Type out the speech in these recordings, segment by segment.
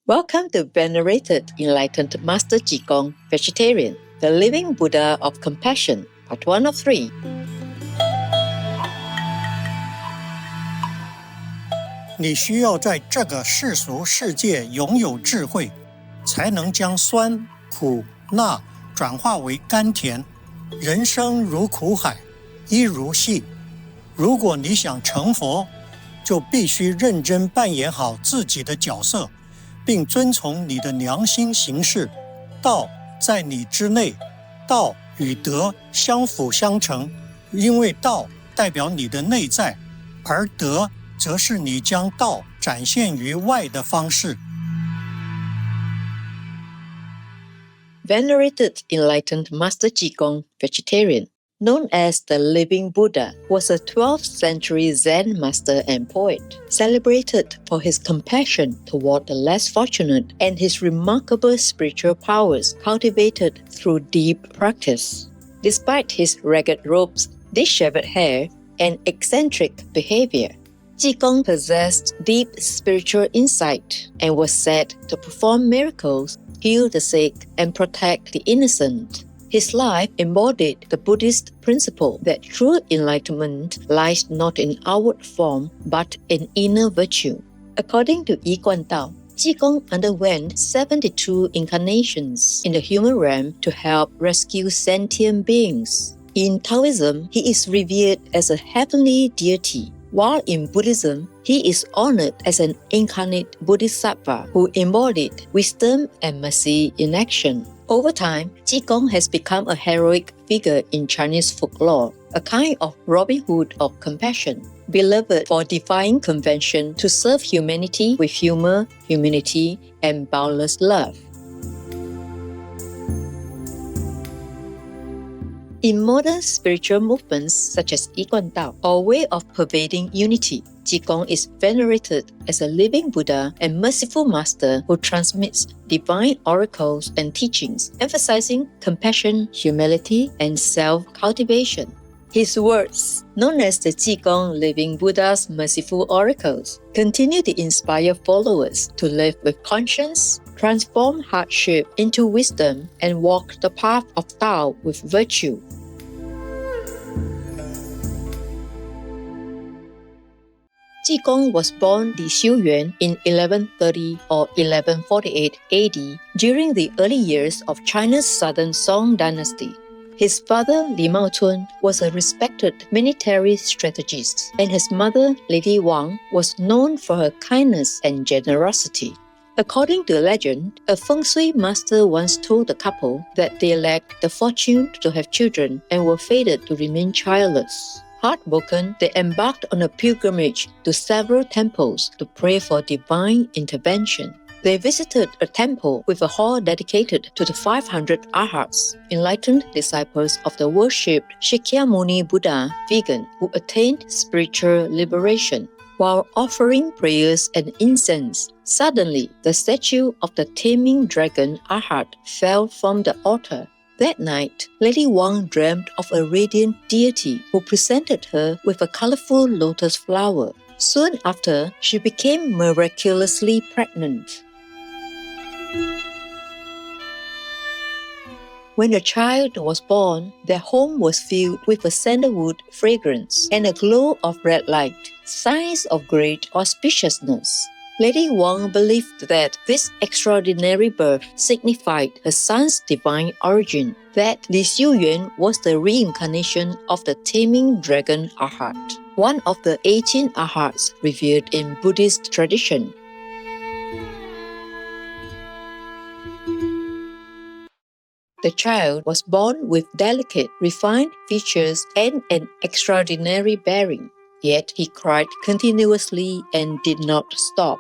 Welcome to Venerated, Enlightened Master Jigong, Vegetarian, the Living Buddha of Compassion, Part 1 of 3.你需要在这个世俗世界拥有智慧，才能将酸、苦、辣转化为甘甜。人生如苦海，一如戏。如果你想成佛，就必须认真扮演好自己的角色，并遵从你的良心行事。道在你之内，道与德相辅相成，因为道代表你的内在，而德则是你将道展现于外的方式。Venerated, Enlightened Master Jigong, Vegetarian, known as the Living Buddha, was a 12th century Zen master and poet, celebrated for his compassion toward the less fortunate and his remarkable spiritual powers cultivated through deep practice. Despite his ragged robes, disheveled hair, and eccentric behavior, Jigong possessed deep spiritual insight and was said to perform miracles, heal the sick, and protect the innocent. His life embodied the Buddhist principle that true enlightenment lies not in outward form but in inner virtue. According to Yi Guan Dao, Jigong underwent 72 incarnations in the human realm to help rescue sentient beings. In Taoism, he is revered as a heavenly deity, while in Buddhism, he is honored as an incarnate bodhisattva who embodied wisdom and mercy in action. Over time, Jigong has become a heroic figure in Chinese folklore, a kind of Robin Hood of compassion, beloved for defying convention to serve humanity with humor, humility, and boundless love. In modern spiritual movements such as Yi Guan Dao, or way of pervading unity, Jigong is venerated as a living Buddha and merciful master who transmits divine oracles and teachings, emphasizing compassion, humility, and self-cultivation. His words, known as the Jigong Living Buddha's Merciful Oracles, continue to inspire followers to live with conscience, transform hardship into wisdom, and walk the path of Tao with virtue. Jigong was born Li Xiuyuan in 1130 or 1148 AD during the early years of China's southern Song dynasty. His father, Li Maocun, was a respected military strategist, and his mother, Lady Wang, was known for her kindness and generosity. According to legend, a feng shui master once told the couple that they lacked the fortune to have children and were fated to remain childless. Heartbroken, they embarked on a pilgrimage to several temples to pray for divine intervention. They visited a temple with a hall dedicated to the 500 Arhats, enlightened disciples of the worshipped Shakyamuni Buddha, vegan, who attained spiritual liberation. While offering prayers and incense, suddenly the statue of the taming dragon Arhat fell from the altar. That night, Lady Wang dreamt of a radiant deity who presented her with a colorful lotus flower. Soon after, she became miraculously pregnant. When the child was born, their home was filled with a sandalwood fragrance and a glow of red light, signs of great auspiciousness. Lady Wang believed that this extraordinary birth signified her son's divine origin, that Li Xiuyuan was the reincarnation of the taming dragon Arhat, one of the 18 Arhats revered in Buddhist tradition. The child was born with delicate, refined features and an extraordinary bearing. Yet he cried continuously and did not stop.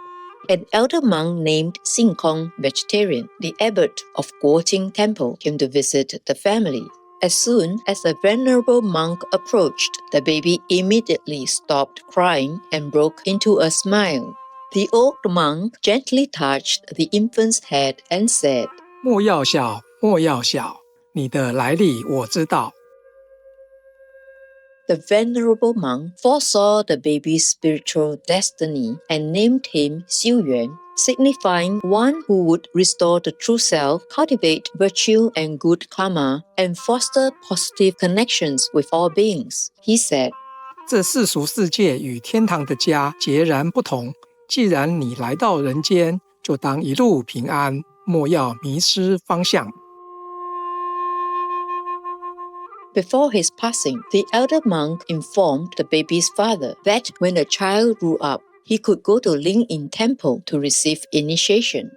An elder monk named Xingkong, vegetarian, the abbot of Guoqing Temple, came to visit the family. As soon as the venerable monk approached, the baby immediately stopped crying and broke into a smile. The old monk gently touched the infant's head and said, 莫要笑，莫要笑，你的来历我知道。 The venerable monk foresaw the baby's spiritual destiny and named him Xiuyuan. signifying one who would restore the true self, cultivate virtue and good karma, and foster positive connections with all beings. He said, 这世俗世界与天堂的家截然不同。既然你来到人间，就当一路平安，莫要迷失方向。 Before his passing, the elder monk informed the baby's father that when the child grew up, he could go to Enlightened Temple to receive initiation.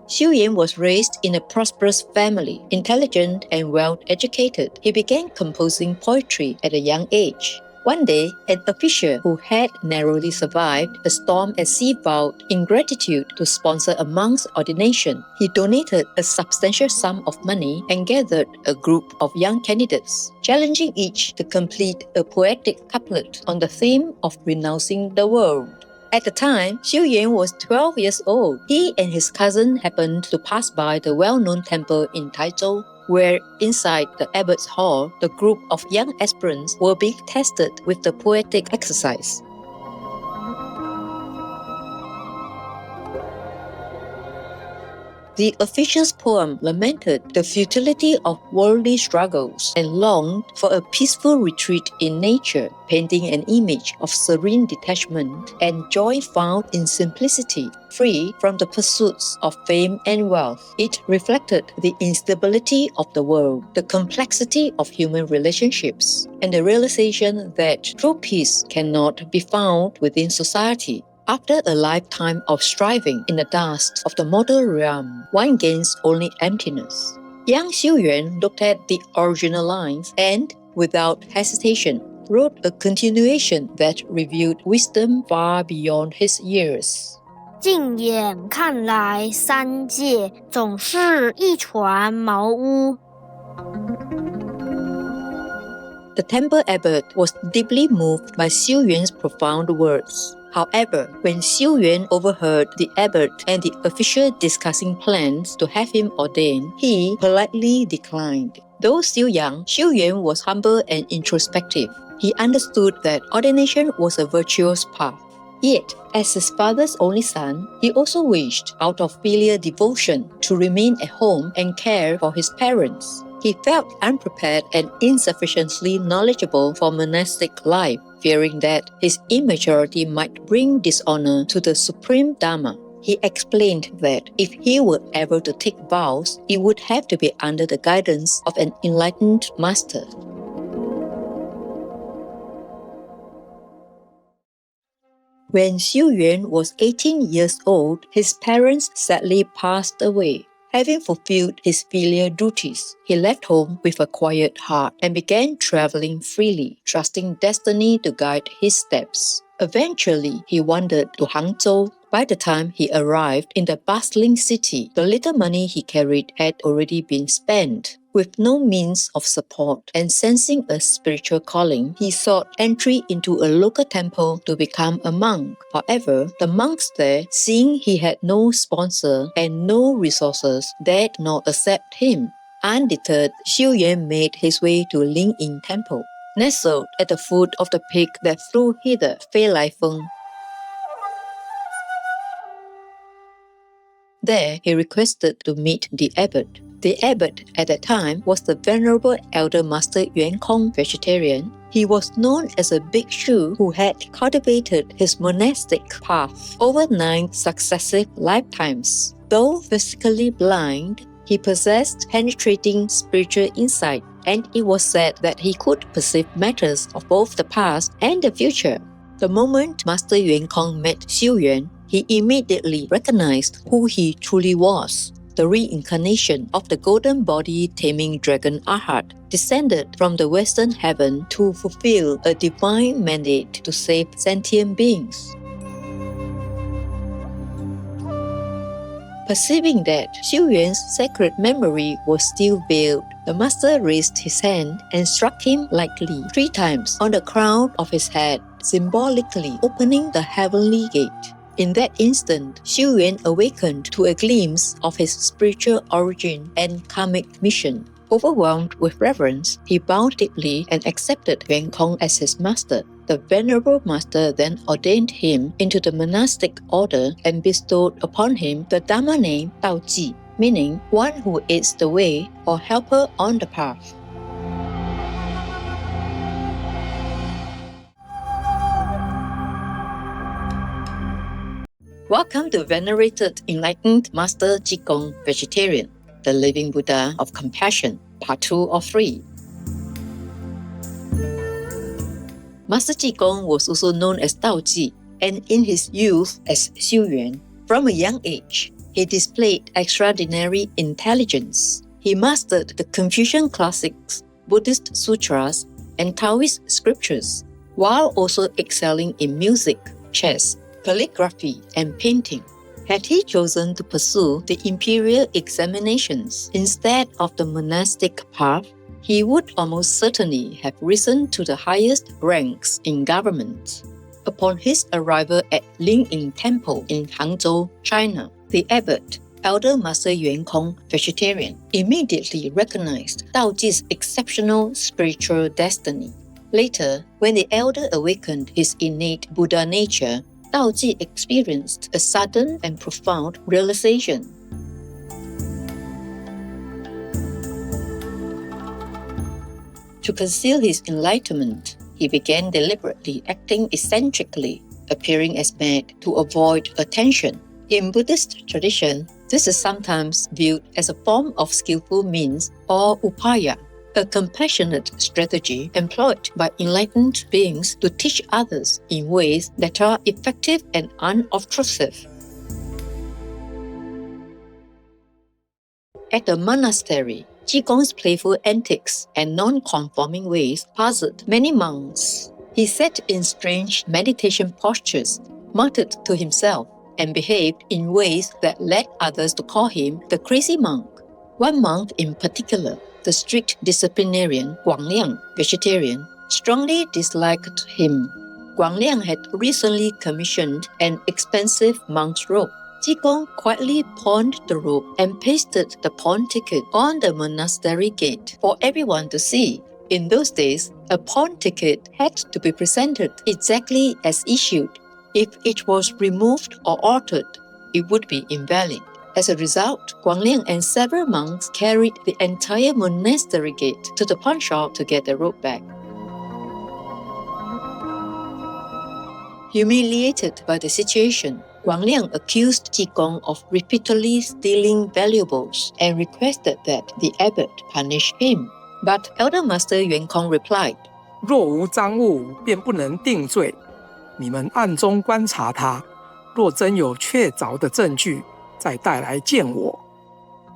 Xiu Yan was raised in a prosperous family. Intelligent and well-educated, he began composing poetry at a young age. One day, an official who had narrowly survived a storm at sea vowed, in gratitude to sponsor a monk's ordination. He donated a substantial sum of money and gathered a group of young candidates, challenging each to complete a poetic couplet on the theme of renouncing the world. At the time, Xiu Yan was 12 years old. He and his cousin happened to pass by the well-known temple in Taizhou, where inside the abbot's hall, the group of young aspirants were being tested with the poetic exercise. The official's poem lamented the futility of worldly struggles and longed for a peaceful retreat in nature, painting an image of serene detachment and joy found in simplicity, free from the pursuits of fame and wealth. It reflected the instability of the world, the complexity of human relationships, and the realization that true peace cannot be found within society. After a lifetime of striving in the dust of the mortal realm, one gains only emptiness. Young Xiu Yuan looked at the original lines and, without hesitation, wrote a continuation that revealed wisdom far beyond his years. 近眼看来，三界总是一船茅屋。 The temple abbot was deeply moved by Xiu Yuan's profound words. However, when Xiu Yuan overheard the abbot and the official discussing plans to have him ordained, he politely declined. Though still young, Xiu Yuan was humble and introspective. He understood that ordination was a virtuous path. Yet, as his father's only son, he also wished, out of filial devotion, to remain at home and care for his parents. He felt unprepared and insufficiently knowledgeable for monastic life, fearing that his immaturity might bring dishonor to the supreme Dharma. He explained that if he were ever to take vows, it would have to be under the guidance of an enlightened master. When Xiu Yuan was 18 years old, his parents sadly passed away. Having fulfilled his filial duties, he left home with a quiet heart and began traveling freely, trusting destiny to guide his steps. Eventually, he wandered to Hangzhou. By the time he arrived in the bustling city, the little money he carried had already been spent. With no means of support and sensing a spiritual calling, he sought entry into a local temple to become a monk. However, the monks there, seeing he had no sponsor and no resources, dared not accept him. Undeterred, Xiu Yuan made his way to Enlightened Temple. Nestled at the foot of the peak that flew hither, Fei Lai Feng. There, he requested to meet the abbot. The abbot at that time was the Venerable Elder Master Yuan Kong, vegetarian. He was known as a bhikshu who had cultivated his monastic path over 9 successive lifetimes. Though physically blind, he possessed penetrating spiritual insight, and it was said that he could perceive matters of both the past and the future. The moment Master Yuan Kong met Xiu Yuan, he immediately recognized who he truly was. The reincarnation of the golden body taming dragon Arhat, descended from the western heaven to fulfill a divine mandate to save sentient beings. Perceiving that Xiu Yuan's sacred memory was still veiled, the master raised his hand and struck him lightly 3 times on the crown of his head, symbolically opening the heavenly gate. In that instant, Xiu Yuan awakened to a glimpse of his spiritual origin and karmic mission. Overwhelmed with reverence, he bowed deeply and accepted Yuan Kong as his master. The venerable master then ordained him into the monastic order and bestowed upon him the Dharma name Dao Ji, meaning one who aids the way or helper on the path. Welcome to Venerated Enlightened Master Jigong Vegetarian, the Living Buddha of Compassion, Part 2 of 3. Master Jigong was also known as Dao Ji, and in his youth as Xiu Yuan. From a young age, he displayed extraordinary intelligence. He mastered the Confucian classics, Buddhist sutras, and Taoist scriptures, while also excelling in music, chess, calligraphy, and painting. Had he chosen to pursue the imperial examinations instead of the monastic path, he would almost certainly have risen to the highest ranks in government. Upon his arrival at Enlightened Temple in Hangzhou, China, the abbot, Elder Master Yuan Kong, vegetarian, immediately recognized Dao Ji's exceptional spiritual destiny. Later, when the elder awakened his innate Buddha nature, Dao Ji experienced a sudden and profound realization. To conceal his enlightenment, he began deliberately acting eccentrically, appearing as mad to avoid attention. In Buddhist tradition, this is sometimes viewed as a form of skillful means or upaya, a compassionate strategy employed by enlightened beings to teach others in ways that are effective and unobtrusive. At the monastery, Jigong's playful antics and non-conforming ways puzzled many monks. He sat in strange meditation postures, muttered to himself, and behaved in ways that led others to call him the crazy monk. One monk in particular, the strict disciplinarian Guang Liang, vegetarian, strongly disliked him. Guang Liang had recently commissioned an expensive monk's robe. Jigong quietly pawned the robe and pasted the pawn ticket on the monastery gate for everyone to see. In those days, a pawn ticket had to be presented exactly as issued. If it was removed or altered, it would be invalid. As a result, Guang Liang and several monks carried the entire monastery gate to the pawn shop to get the robe back. Humiliated by the situation, Guang Liang accused Jigong of repeatedly stealing valuables and requested that the abbot punish him. But Elder Master Yuan Kong replied, 若无赃物，便不能定罪。你们暗中观察他，若真有确凿的证据，再带来见我。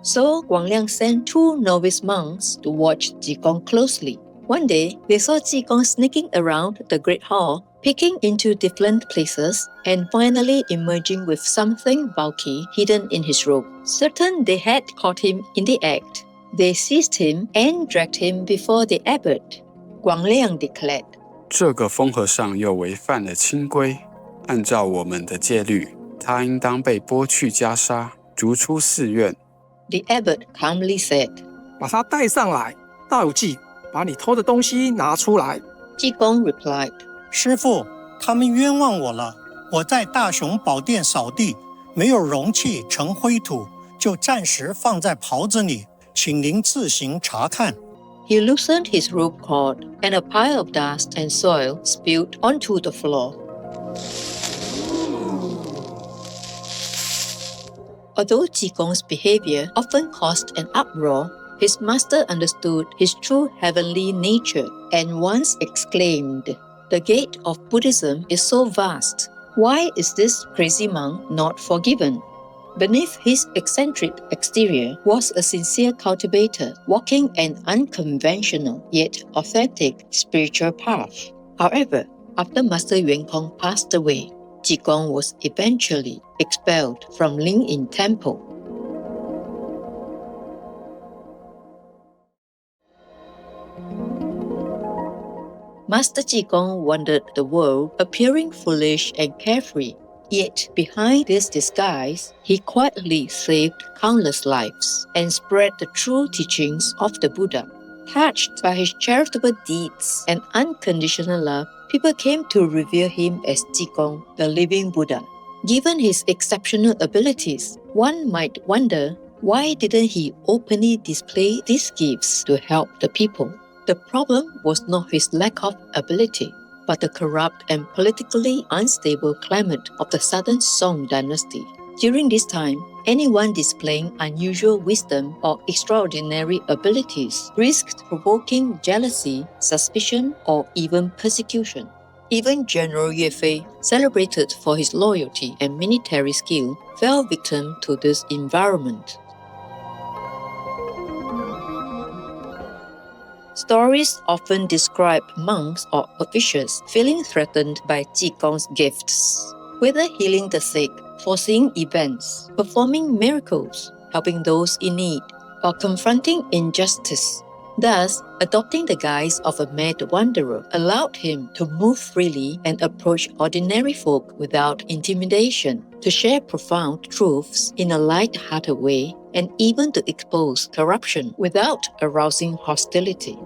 So Guang Liang sent 2 novice monks to watch Jigong closely. One day, they saw Jigong sneaking around the great hall, peeking into different places, and finally emerging with something bulky hidden in his robe. Certain they had caught him in the act, they seized him and dragged him before the abbot. Guang Liang declared, 这个疯和尚又违反了清规，按照我们的戒律，他应当被剥去袈裟，逐出寺院。 The abbot calmly said, 把他带上来，道济，把你偷的东西拿出来。 Jigong replied, 师父，他们冤枉我了。我在大雄宝殿扫地，没有容器成灰土，就暂时放在袍子里，请您自行查看。 He loosened his robe cord, and a pile of dust and soil spilled onto the floor. Although Jigong's behavior often caused an uproar, his master understood his true heavenly nature and once exclaimed, 'The gate of Buddhism is so vast. Why is this crazy monk not forgiven?' Beneath his eccentric exterior was a sincere cultivator walking an unconventional yet authentic spiritual path. However, after Master Yuan Kong passed away, Jigong was eventually expelled from Enlightened Temple. Master Jigong wandered the world appearing foolish and carefree. Yet behind this disguise, he quietly saved countless lives and spread the true teachings of the Buddha. Touched by his charitable deeds and unconditional love, people came to revere him as Jigong, the living Buddha. Given his exceptional abilities, one might wonder, why didn't he openly display these gifts to help the people? The problem was not his lack of ability, but the corrupt and politically unstable climate of the Southern Song dynasty. During this time, anyone displaying unusual wisdom or extraordinary abilities risked provoking jealousy, suspicion, or even persecution. Even General Yue Fei, celebrated for his loyalty and military skill, fell victim to this environment. Stories often describe monks or officials feeling threatened by Jigong's gifts, whether healing the sick, foreseeing events, performing miracles, helping those in need, or confronting injustice. Thus, adopting the guise of a mad wanderer allowed him to move freely and approach ordinary folk without intimidation, to share profound truths in a light-hearted way, and even to expose corruption without arousing hostility.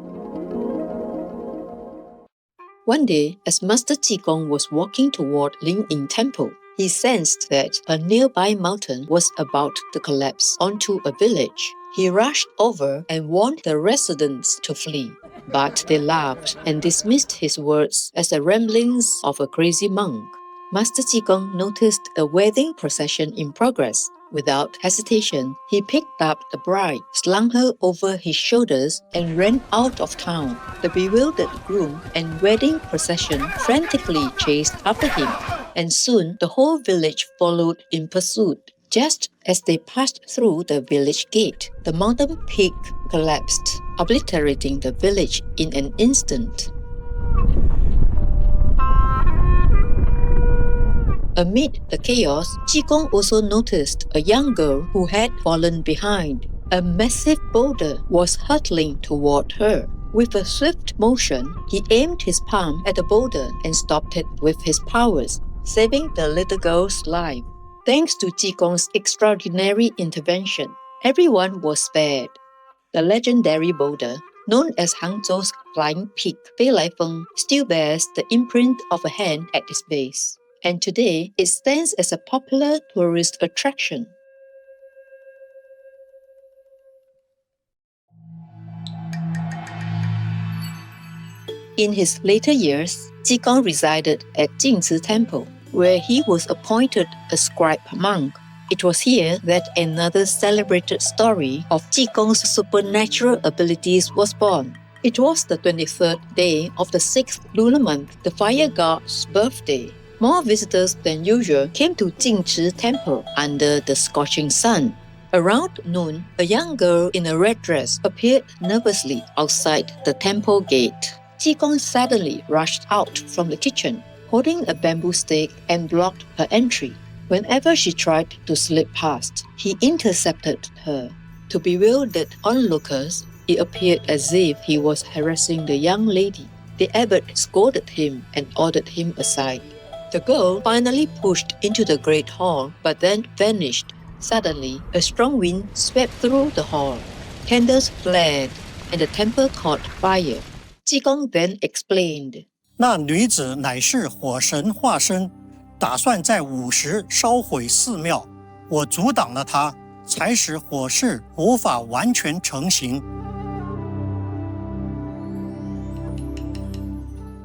One day, as Master Jigong was walking toward Lingyin Temple, he sensed that a nearby mountain was about to collapse onto a village. He rushed over and warned the residents to flee, but they laughed and dismissed his words as the ramblings of a crazy monk. Master Jigong noticed a wedding procession in progress. Without hesitation, he picked up the bride, slung her over his shoulders, and ran out of town. The bewildered groom and wedding procession frantically chased after him, and soon the whole village followed in pursuit. Just as they passed through the village gate, the mountain peak collapsed, obliterating the village in an instant. Amid the chaos, Jigong also noticed a young girl who had fallen behind. A massive boulder was hurtling toward her. With a swift motion, he aimed his palm at the boulder and stopped it with his powers, saving the little girl's life. Thanks to Jigong's extraordinary intervention, everyone was spared. The legendary boulder, known as Hangzhou's Flying Peak, Feilai still bears the imprint of a hand at its base, and today it stands as a popular tourist attraction. In his later years, Jigong resided at Jingzi Temple, where he was appointed a scribe monk. It was here that another celebrated story of Jigong's supernatural abilities was born. It was the 23rd day of the 6th lunar month, the fire god's birthday. More visitors than usual came to Jingzi Temple under the scorching sun. Around noon, a young girl in a red dress appeared nervously outside the temple gate. Jigong suddenly rushed out from the kitchen, holding a bamboo stick, and blocked her entry. Whenever she tried to slip past, he intercepted her. To bewildered onlookers, it appeared as if he was harassing the young lady. The abbot scolded him and ordered him aside. The girl finally pushed into the great hall, but then vanished. Suddenly, a strong wind swept through the hall. Candles flared, and the temple caught fire. Jigong then explained, 那女子乃是火神化身，打算在午时烧毁寺庙，我阻挡了她，才使火势无法完全成型。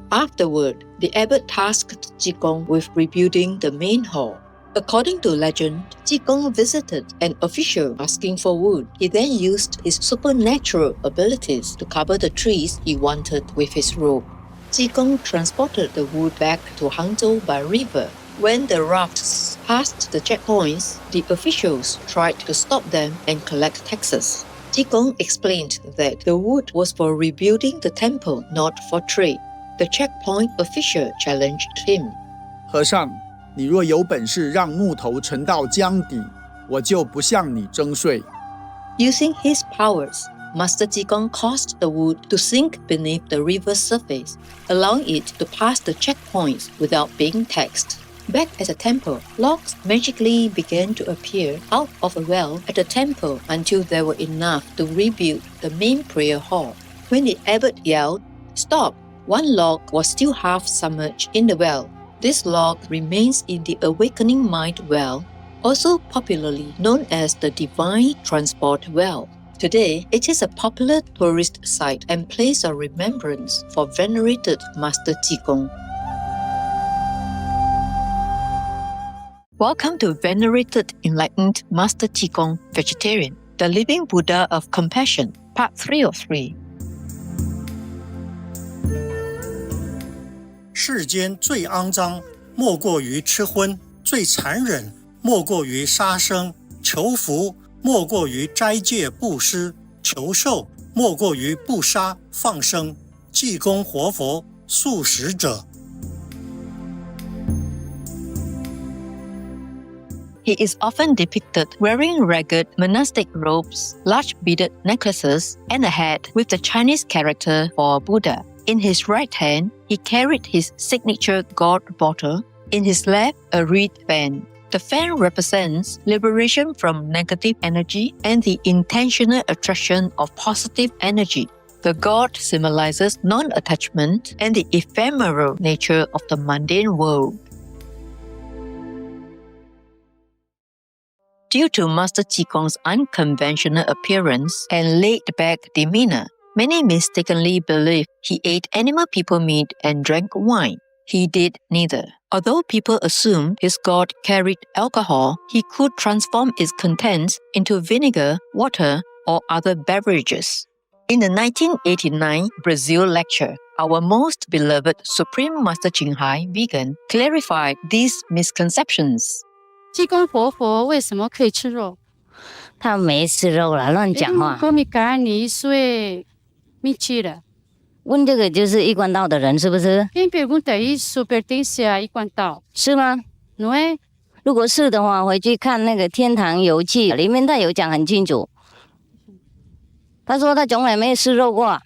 Afterward, the abbot tasked Jigong with rebuilding the main hall. According to legend, Jigong visited an official asking for wood. He then used his supernatural abilities to cover the trees he wanted with his robe. Jigong transported the wood back to Hangzhou by river. When the rafts passed the checkpoints, the officials tried to stop them and collect taxes. Jigong explained that the wood was for rebuilding the temple, not for trade. The checkpoint official challenged him. 和尚，你若有本事让木头沉到江底，我就不向你征税。 Using his powers, Master Jigong caused the wood to sink beneath the river's surface, allowing it to pass the checkpoints without being taxed. Back at the temple, logs magically began to appear out of a well at the temple until there were enough to rebuild the main prayer hall. When the abbot yelled, "Stop!" one log was still half submerged in the well. This log remains in the Awakening Mind well, also popularly known as the Divine Transport Well. Today, it is a popular tourist site and place of remembrance for venerated Master Jigong. Welcome to Venerated Enlightened Master Jigong Vegetarian, the Living Buddha of Compassion, Part 303. 世间最肮脏，莫过于吃荤；最残忍，莫过于杀生；求福，莫过于斋戒布施；求寿，莫过于不杀放生。济公活佛素食者。He is often depicted wearing ragged monastic robes, large beaded necklaces, and a hat with the Chinese character for Buddha. In his right hand, he carried his signature gourd bottle. In his left, a reed fan. The fan represents liberation from negative energy and the intentional attraction of positive energy. The gourd symbolizes non-attachment and the ephemeral nature of the mundane world. Due to Master Jigong's unconventional appearance and laid-back demeanor, many mistakenly believe he ate animal people meat and drank wine. He did neither. Although people assumed his gourd carried alcohol, he could transform its contents into vinegar, water, or other beverages. In the 1989 Brazil lecture, our most beloved Supreme Master Ching Hai Vegan clarified these misconceptions. 济公活佛为什么可以吃肉？他没吃肉了，乱讲话。我们赶你睡没吃了。问这个就是一贯道的人是不是？ Quem pergunta isso pertence a 一贯道，是吗？ não é？ 如果是的话，回去看那个《天堂游记》，里面他有讲很清楚。他说他从来没有吃肉过。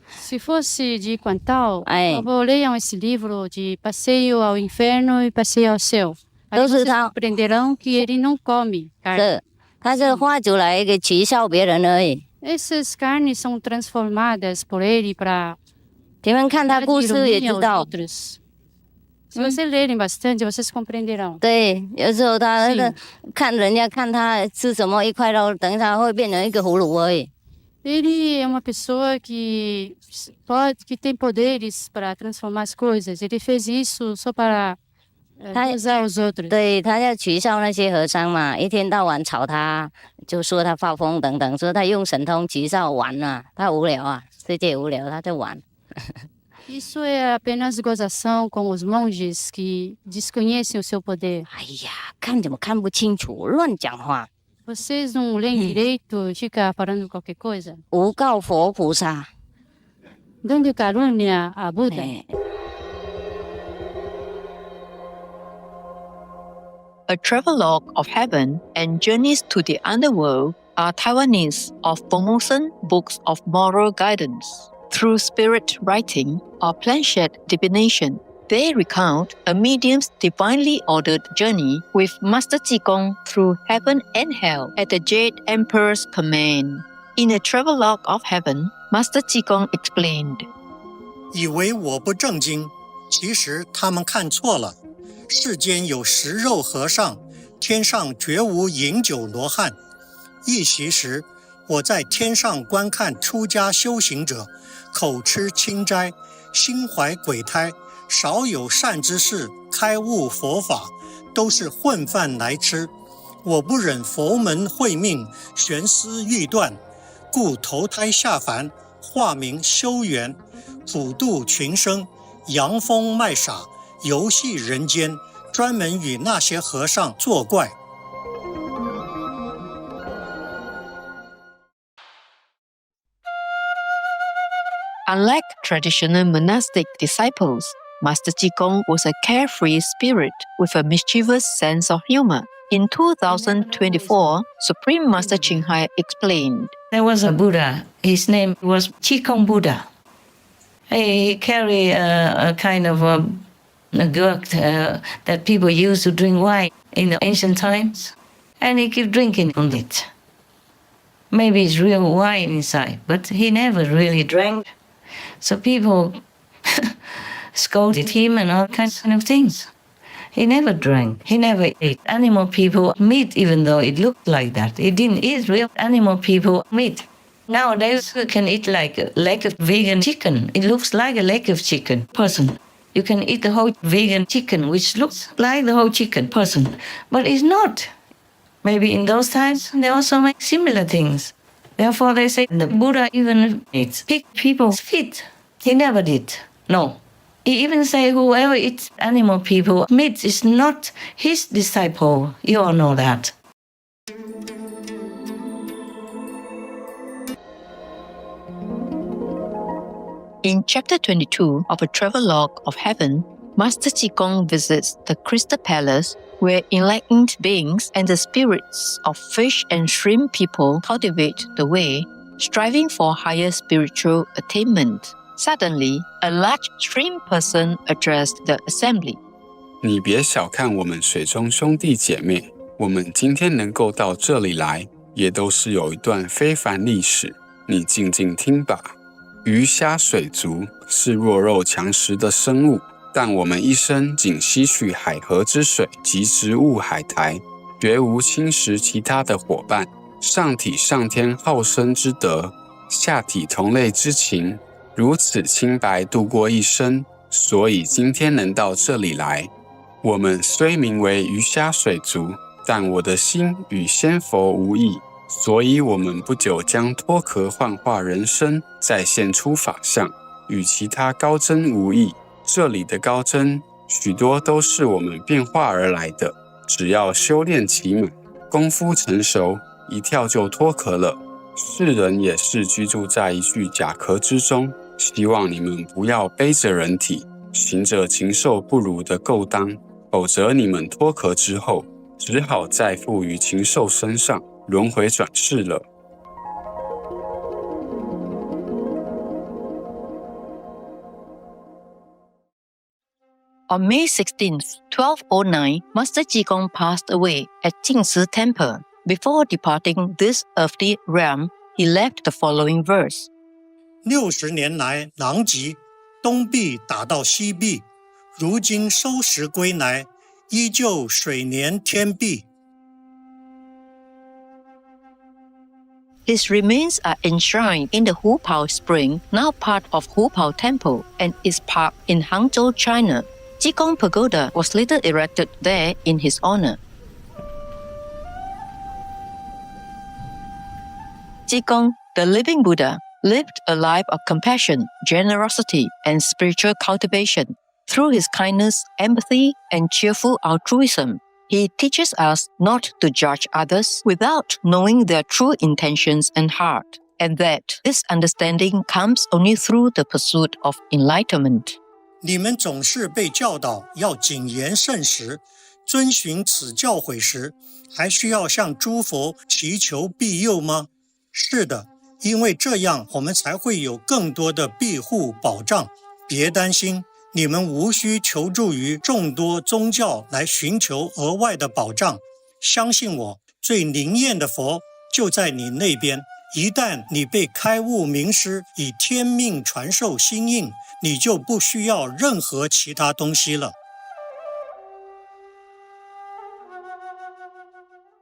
Se fosse de 一贯道， 哎， 我leiam esse livro de Passeio ao Inferno e Passeio ao Céu。 都是他 aprenderão que ele não come carne. 是，他是画出来一个取笑别人而已。 Essas carnes são transformadas por ele para 你们看他故事也知道。 Se vocês lerem bastante, vocês compreenderão. 对，有时候他那个看人家看他吃什么一块肉，等一下会变成一个葫芦而已。 Ele é uma pessoa que tem poderes para transformar as coisas. Ele fez isso só para usar os outros. 对，他要取笑那些和尚嘛，一天到晚吵他，就说他发疯等等，说他用神通取笑玩啊，他无聊啊，世界无聊，他在玩。Isso é apenas gozação com os monges que desconhecem o seu poder. 哎呀，看怎么看不清楚，乱讲话。 Vocês não leem direito e ficam falando qualquer coisa? 诬告佛菩萨。 Dando calúnia a Buda. A Travelogue of Heaven and Journeys to the Underworld are Taiwanese of Formosan books of moral guidance. Through spirit writing or planchette divination, they recount a medium's divinely ordered journey with Master Jigong through heaven and hell at the Jade Emperor's command. In a Travelogue of Heaven, Master Jigong explained, 以为我不正经，其实他们看错了。世间有食肉和尚，天上绝无饮酒罗汉。一席时，我在天上观看出家修行者，口吃清斋，心怀鬼胎，少有善知识开悟佛法，都是混饭来吃。我不忍佛门慧命，悬丝欲断，故投胎下凡，化名修缘，普度群生，扬风卖傻，游戏人间，专门与那些和尚作怪。Unlike traditional monastic disciples, Master Jigong was a carefree spirit with a mischievous sense of humor. In 2024, Supreme Master Ching Hai explained, There was a Buddha. His name was Jigong Buddha. He carried a kind of a a gourd that people used to drink wine in the ancient times. And he kept drinking on it. Maybe it's real wine inside, but he never really drank. So people scolded him and all kinds of things. He never drank. He never ate animal people meat, even though it looked like that. He didn't eat real animal people meat. Nowadays, you can eat like a leg of vegan chicken. It looks like a leg of chicken person. You can eat the whole vegan chicken, which looks like the whole chicken person, but it's not. Maybe in those times, they also make similar things. Therefore, they say the Buddha even ate pig people's feet. He never did. No. He even say whoever eats animal people meat is not his disciple. You all know that. In chapter 22 of A Travelogue of Heaven, Master Jigong visits the Crystal Palace where enlightened beings and the spirits of fish and shrimp people cultivate the way, striving for higher spiritual attainment. Suddenly, a large shrimp person addressed the assembly. 你别小看我们水中兄弟姐妹，我们今天能够到这里来，也都是有一段非凡历史。你静静听吧。鱼虾水族是弱肉强食的生物，但我们一生仅吸取海河之水及植物海苔，绝无侵蚀其他的伙伴。上体上天好生之德，下体同类之情，如此清白度过一生，所以今天能到这里来。我们虽名为鱼虾水族，但我的心与仙佛无异，所以我们不久将脱壳幻化人身，再现出法相，与其他高僧无异。这里的高僧许多都是我们变化而来的，只要修炼期满，功夫成熟，一跳就脱壳了。世人也是居住在一具甲壳之中，希望你们不要背着人体，行着禽兽不如的勾当，否则你们脱壳之后，只好再附于禽兽身上，轮回转世了。On May 16, 1209, Master Jigong passed away at Jingci Temple. Before departing this earthly realm, he left the following verse. 60年来狼藉，东壁打到西壁，如今收拾归来，依旧水连天壁。His remains are enshrined in the Hupao Spring, now part of Hupao Temple, and is parked in Hangzhou, China. Jigong Pagoda was later erected there in his honor. Jigong, the living Buddha, lived a life of compassion, generosity, and spiritual cultivation. Through his kindness, empathy, and cheerful altruism, he teaches us not to judge others without knowing their true intentions and heart, and that this understanding comes only through the pursuit of enlightenment. 你们总是被教导要谨言慎实，遵循此教诲时，还需要向诸佛祈求庇佑吗？是的，因为这样我们才会有更多的庇护保障。别担心，你们无需求助于众多宗教来寻求额外的保障。相信我，最灵验的佛就在你那边。一旦你被开悟明师以天命传授心印，你就不需要任何其他东西了。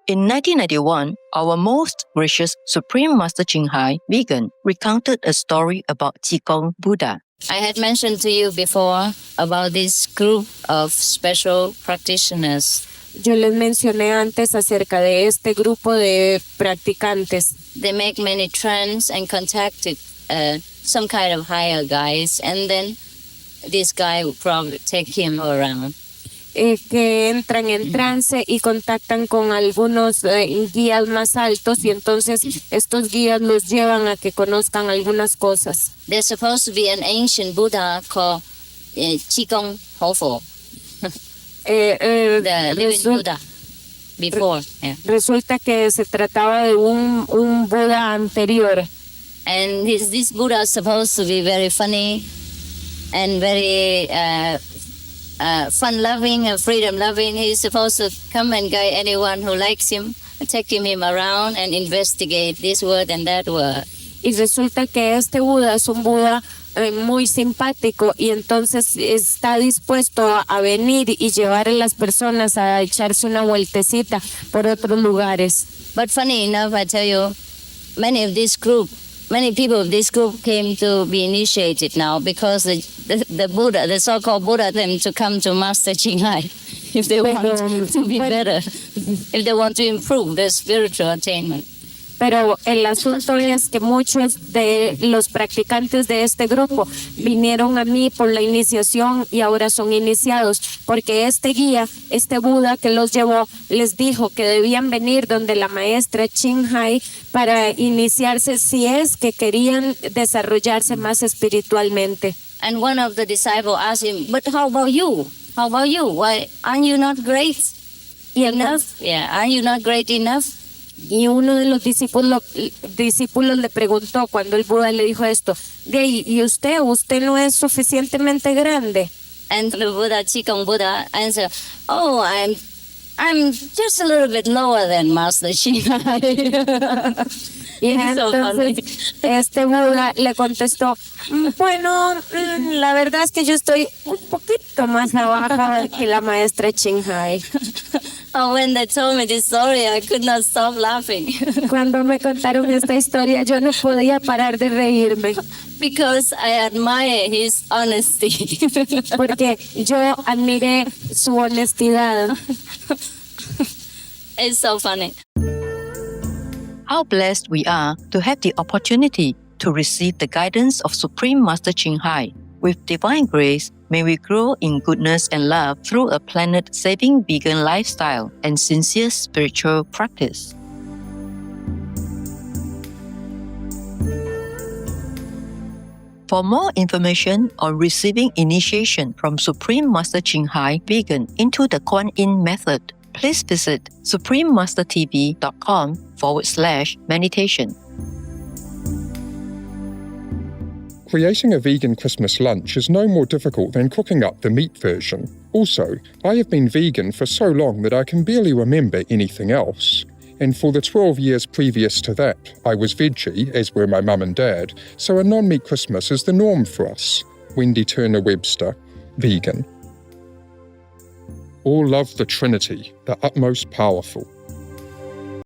In 1991, our most gracious Supreme Master Qinghai, vegan, recounted a story about Jigong Buddha. I had mentioned to you before about this group of special practitioners. Yo les mencioné antes acerca de este grupo de practicantes. They make many trends and contacted some kind of higher guys, and then this guy will probably take him around. Que entran en trance y contactan con algunos guías más altos, y entonces estos guías los llevan a que conozcan algunas cosas. There's supposed to be an ancient Buddha called Jigong Hofo. The living Buddha before. Yeah. Resulta que se trataba de un Buddha anterior. And this Buddha is supposed to be very funny and very fun-loving and freedom-loving. He's supposed to come and guide anyone who likes him, taking him around and investigate this word and that word. Y resulta que este Buda es un Buda muy simpático y entonces está dispuesto a venir y llevar a las personas a echarse una vueltecita por otros lugares. But funny enough, I tell you, many people of this group came to be initiated now because the Buddha, the so-called Buddha, them to come to Master Qinghai if they want to be better, if they want to improve their spiritual attainment. Pero el asunto es que muchos de los practicantes de este grupo vinieron a mí por la iniciación y ahora son iniciados, porque este guía, este Buda que los llevó, les dijo que debían venir donde la maestra Qinghai para iniciarse si es que querían desarrollarse más espiritualmente. And one of the disciples asked him, "But how about you? How about you? Why aren't you not great enough? Aren't you not great enough?" Y uno de los discípulos le preguntó cuando el Buda le dijo esto, ¿y usted no es suficientemente grande? And the Buddha, Jigong Buddha, answered, "Oh, I'm just a little bit lower than Master Qinghai." Y entonces este Buda le contestó, bueno, la verdad es que yo estoy un poquito más abajo que la maestra Qinghai. Oh, when they told me this story, I could not stop laughing. Cuando me contaron esta historia, yo no podía parar de reírme. Because I admire his honesty. Porque yo admiré su honestidad. It's so funny. How blessed we are to have the opportunity to receive the guidance of Supreme Master Qinghai. With divine grace, may we grow in goodness and love through a planet-saving vegan lifestyle and sincere spiritual practice. For more information on receiving initiation from Supreme Master Qinghai Vegan into the Kuan Yin method, please visit suprememastertv.com/meditation. Creating a vegan Christmas lunch is no more difficult than cooking up the meat version. Also, I have been vegan for so long that I can barely remember anything else. And for the 12 years previous to that, I was veggie, as were my mum and dad, so a non-meat Christmas is the norm for us. Wendy Turner Webster, vegan. All love the Trinity, the utmost powerful.